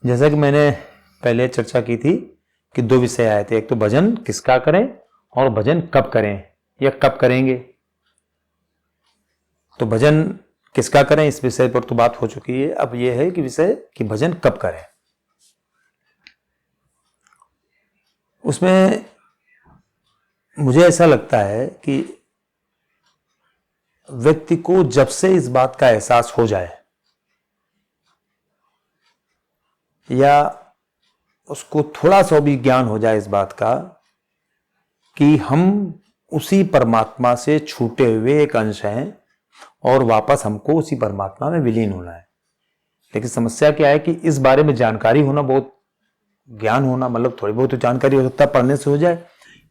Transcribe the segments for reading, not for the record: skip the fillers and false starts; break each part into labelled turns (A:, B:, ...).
A: जैसा कि मैंने पहले चर्चा की थी कि दो विषय आए थे, एक तो भजन किसका करें और भजन कब करें या कब करेंगे। तो भजन किसका करें इस विषय पर तो बात हो चुकी है। अब यह है कि विषय कि भजन कब करें। उसमें मुझे ऐसा लगता है कि व्यक्ति को जब से इस बात का एहसास हो जाए या उसको थोड़ा सा भी ज्ञान हो जाए इस बात का कि हम उसी परमात्मा से छूटे हुए एक अंश हैं और वापस हमको उसी परमात्मा में विलीन होना है। लेकिन समस्या क्या है कि इस बारे में जानकारी होना, बहुत ज्ञान होना, मतलब थोड़ी बहुत जानकारी हो सकता है पढ़ने से हो जाए,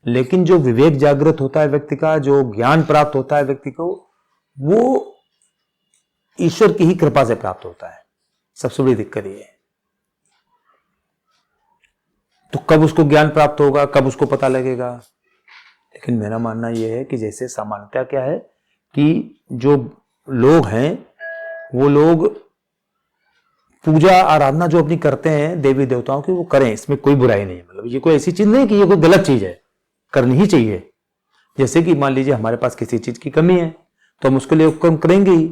A: लेकिन जो विवेक जागृत होता है व्यक्ति का, जो ज्ञान प्राप्त होता है व्यक्ति को, वो ईश्वर की ही कृपा से प्राप्त होता है। सबसे बड़ी दिक्कत ये है। तो कब उसको ज्ञान प्राप्त होगा, कब उसको पता लगेगा? लेकिन मेरा मानना यह है कि जैसे सामान्यतः क्या है कि जो लोग हैं वो लोग पूजा आराधना जो अपनी करते हैं देवी देवताओं की, वो करें, इसमें कोई बुराई नहीं है। मतलब ये कोई ऐसी चीज नहीं कि ये कोई गलत चीज है, करनी ही चाहिए। जैसे कि मान लीजिए हमारे पास किसी चीज की कमी है तो हम उसके लिए उपक्रम करेंगे ही।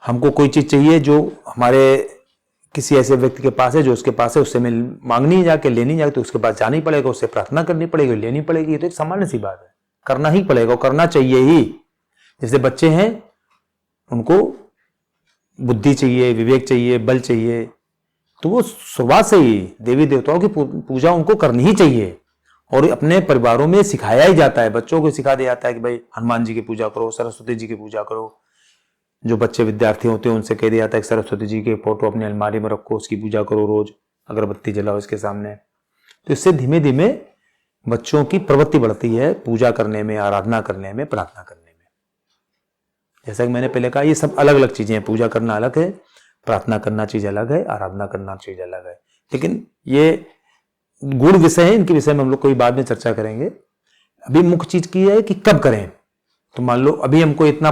A: हमको कोई चीज चाहिए जो हमारे किसी ऐसे व्यक्ति के पास है, जो उसके पास है, उससे मिल मांगनी है, जाके लेनी जाके तो उसके पास जाना ही पड़ेगा, उससे प्रार्थना करनी पड़ेगी, लेनी पड़ेगी। ये तो एक सामान्य सी बात है, करना ही पड़ेगा और करना चाहिए ही। जैसे बच्चे हैं, उनको बुद्धि चाहिए, विवेक चाहिए, बल चाहिए, तो वो शुरुआत से ही देवी देवताओं की पूजा उनको करनी ही चाहिए। और अपने परिवारों में सिखाया ही जाता है, बच्चों को सिखा दिया जाता है कि भाई हनुमान जी की पूजा करो, सरस्वती जी की पूजा करो। जो बच्चे विद्यार्थी होते हैं उनसे कह दिया जाता है कि सरस्वती जी के फोटो अपनी अलमारी में रखो, उसकी पूजा करो, रोज अगरबत्ती जलाओ इसके सामने। तो इससे धीमे धीमे बच्चों की प्रवृत्ति बढ़ती है पूजा करने में, आराधना करने में, प्रार्थना करने में। जैसा कि मैंने पहले कहा, ये सब अलग अलग चीजें हैं। पूजा करना अलग है, प्रार्थना करना चीज अलग है, आराधना करना चीज अलग है। लेकिन ये गुण विषय है, इनके विषय में हम लोग कोई बाद में चर्चा करेंगे। अभी मुख्य चीज की है कि कब करें। तो मान लो अभी हमको इतना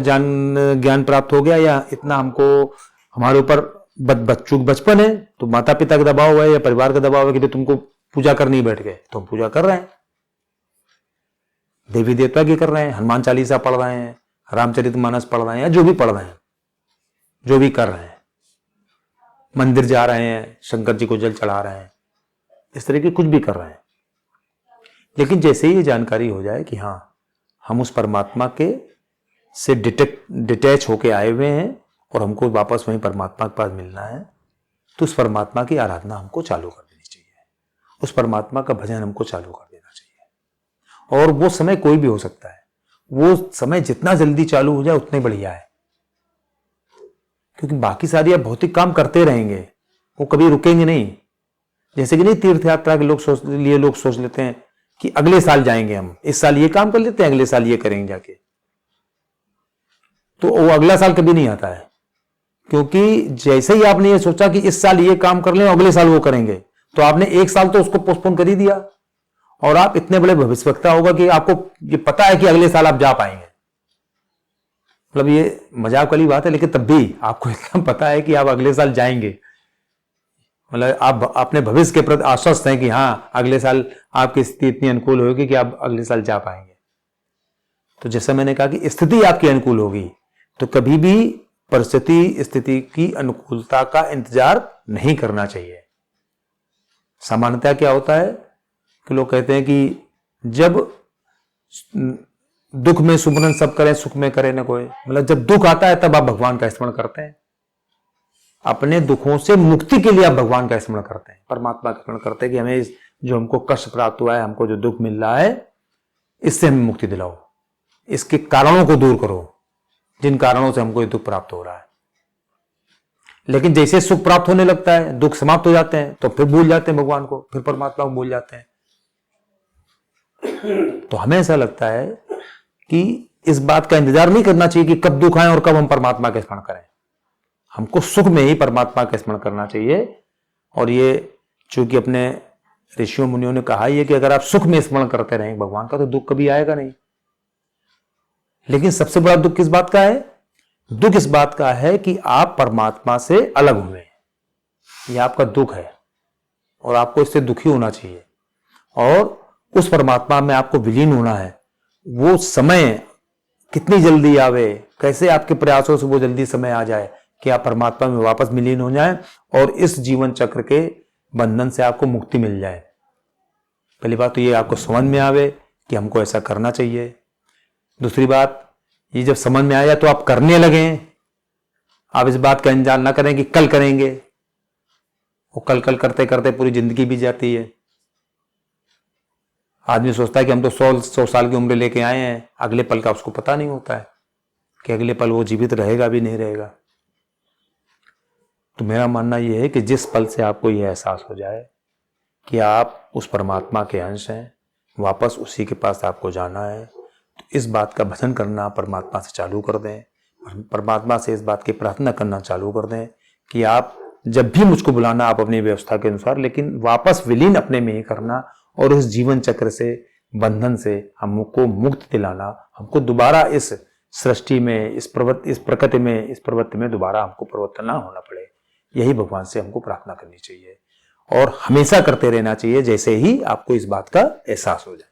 A: ज्ञान प्राप्त हो गया, या इतना हमको हमारे ऊपर बचपन है, तो माता पिता का दबाव है या परिवार का दबाव है कि तुमको पूजा करनी बैठ गए, तो हम पूजा कर रहे हैं, देवी देवता की कर रहे हैं, हनुमान चालीसा पढ़ रहे हैं, रामचरितमानस पढ़ रहे हैं, या जो भी पढ़ रहे हैं, जो भी कर रहे हैं, मंदिर जा रहे हैं, शंकर जी को जल चढ़ा रहे हैं, इस तरह की कुछ भी कर रहे हैं। लेकिन जैसे ही ये जानकारी हो जाए कि हाँ हम उस परमात्मा के से डिटैच होके आए हुए हैं और हमको वापस वहीं परमात्मा के पास मिलना है, तो उस परमात्मा की आराधना हमको चालू कर देनी चाहिए, उस परमात्मा का भजन हमको चालू कर देना चाहिए। और वो समय कोई भी हो सकता है, वो समय जितना जल्दी चालू हो जाए उतने बढ़िया है, क्योंकि बाकी सारी आप भौतिक काम करते रहेंगे, वो कभी रुकेंगे नहीं। जैसे कि नहीं, तीर्थ यात्रा के लोग सोच लेते हैं कि अगले साल जाएंगे, हम इस साल ये काम कर लेते हैं, अगले साल ये करेंगे जाके, तो वो अगला साल कभी नहीं आता है। क्योंकि जैसे ही आपने ये सोचा कि इस साल ये काम कर लें, अगले साल वो करेंगे, तो आपने एक साल तो उसको पोस्टपोन कर ही दिया। और आप इतने बड़े भविष्यवक्ता होगा कि आपको ये पता है कि अगले साल आप जा पाएंगे। मतलब ये मजाक वाली बात है, लेकिन तब भी आपको इतना पता है कि आप अगले साल जाएंगे। मतलब आप अपने भविष्य के प्रति आश्वस्त हैं कि हाँ अगले साल आपकी स्थिति इतनी अनुकूल होगी कि आप अगले साल जा पाएंगे। तो जैसे मैंने कहा कि स्थिति आपकी अनुकूल होगी, तो कभी भी परिस्थिति स्थिति की अनुकूलता का इंतजार नहीं करना चाहिए। सामान्यतः क्या होता है कि लोग कहते हैं कि जब दुख में सुमरन सब करें, सुख में करे न कोई। मतलब जब दुख आता है तब आप भगवान का स्मरण करते हैं, अपने दुखों से मुक्ति के लिए आप भगवान का स्मरण करते हैं, परमात्मा का स्मरण करते हैं कि हमें जो हमको कष्ट प्राप्त हुआ है, हमको जो दुख मिल रहा है, इससे हमें मुक्ति दिलाओ, इसके कारणों को दूर करो, जिन कारणों से हमको ये दुख प्राप्त हो रहा है। लेकिन जैसे सुख प्राप्त होने लगता है, दुख समाप्त हो जाते हैं, तो फिर भूल जाते हैं भगवान को, फिर परमात्मा को भूल जाते हैं। तो हमें ऐसा लगता है कि इस बात का इंतजार नहीं करना चाहिए कि कब दुख आए और कब हम परमात्मा का स्मरण करें। हमको सुख में ही परमात्मा का स्मरण करना चाहिए। और ये चूंकि अपने ऋषियों मुनियों ने कहा ही है कि अगर आप सुख में स्मरण करते रहेंगे भगवान का, तो दुख कभी आएगा नहीं। लेकिन सबसे बड़ा दुख किस बात का है? दुख इस बात का है कि आप परमात्मा से अलग हुए। यह आपका दुख है और आपको इससे दुखी होना चाहिए। और उस परमात्मा में आपको विलीन होना है। वो समय कितनी जल्दी आवे, कैसे आपके प्रयासों से वो जल्दी समय आ जाए कि आप परमात्मा में वापस विलीन हो जाएं और इस जीवन चक्र के बंधन से आपको मुक्ति मिल जाए। पहली बात तो ये आपको समझ में आवे कि हमको ऐसा करना चाहिए। दूसरी बात, ये जब समझ में आया तो आप करने लगे। आप इस बात का इंतजार ना करें कि कल करेंगे। वो कल कल करते करते पूरी जिंदगी बीत जाती है। आदमी सोचता है कि हम तो 100 साल की उम्र लेके आए हैं, अगले पल का उसको पता नहीं होता है कि अगले पल वो जीवित रहेगा भी नहीं रहेगा। तो मेरा मानना यह है कि जिस पल से आपको यह एहसास हो जाए कि आप उस परमात्मा के अंश हैं, वापस उसी के पास आपको जाना है, तो इस बात का भजन करना परमात्मा से चालू कर दें। परमात्मा से इस बात की प्रार्थना करना चालू कर दें कि आप जब भी मुझको बुलाना, आप अपनी व्यवस्था के अनुसार, लेकिन वापस विलीन अपने में ही करना और इस जीवन चक्र से, बंधन से हमको मुक्त दिलाना। हमको दोबारा इस सृष्टि में, इस प्रकृति में, इस प्रवृत्ति में दोबारा हमको प्रवर्तन ना होना पड़े। यही भगवान से हमको प्रार्थना करनी चाहिए और हमेशा करते रहना चाहिए, जैसे ही आपको इस बात का एहसास हो जाए।